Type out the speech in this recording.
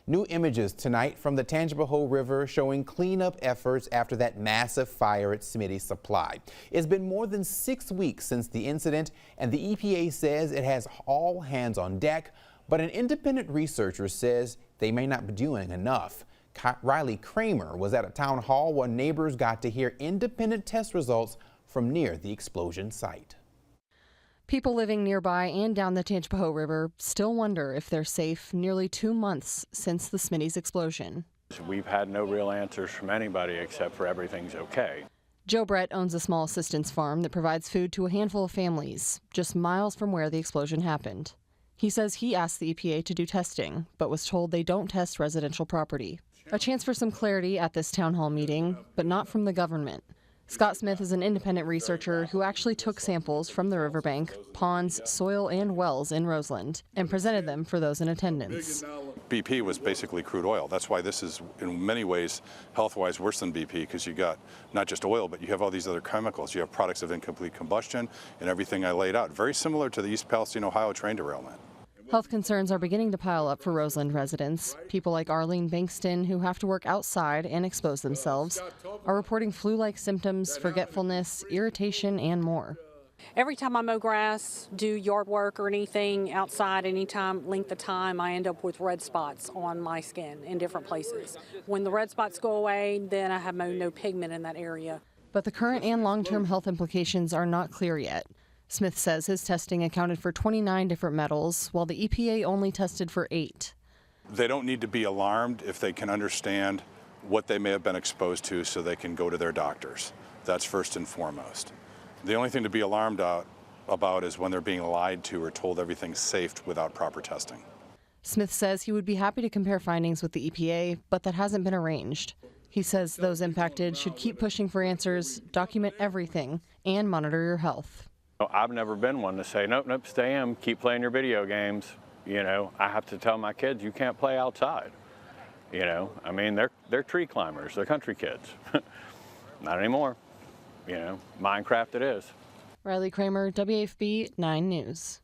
New images tonight from the Tangipahoa River showing cleanup efforts after that massive fire at Smitty Supply. It's been more than 6 weeks since the incident, and the EPA says it has all hands on deck, but an independent researcher says they may not be doing enough. Riley Kramer was at a town hall where neighbors got to hear independent test results from near the explosion site. People living nearby and down the Tangipahoa River still wonder if they're safe nearly 2 months since the Smitty's explosion. We've had no real answers from anybody except for everything's okay. Joe Brett owns a small assistance farm that provides food to a handful of families just miles from where the explosion happened. He says he asked the EPA to do testing, but was told they don't test residential property. A chance for some clarity at this town hall meeting, but not from the government. Scott Smith is an independent researcher who actually took samples from the riverbank, ponds, soil, and wells in Roseland and presented them for those in attendance. BP was basically crude oil. That's why this is in many ways health-wise worse than BP, because you got not just oil, but you have all these other chemicals. You have products of incomplete combustion and everything I laid out. Very similar to the East Palestine, Ohio train derailment. Health concerns are beginning to pile up for Roseland residents. People like Arlene Bankston, who have to work outside and expose themselves, are reporting flu-like symptoms, forgetfulness, irritation, and more. Every time I mow grass, do yard work or anything outside, length of time, I end up with red spots on my skin in different places. When the red spots go away, then I have no pigment in that area. But the current and long-term health implications are not clear yet. Smith says his testing accounted for 29 different metals, while the EPA only tested for 8. They don't need to be alarmed if they can understand what they may have been exposed to so they can go to their doctors. That's first and foremost. The only thing to be alarmed about is when they're being lied to or told everything's safe without proper testing. Smith says he would be happy to compare findings with the EPA, but that hasn't been arranged. He says those impacted should keep pushing for answers, document everything, and monitor your health. I've never been one to say, nope, stay in, keep playing your video games. I have to tell my kids, you can't play outside. They're tree climbers, they're country kids. Not anymore. Minecraft it is. Riley Kramer, WAFB 9 News.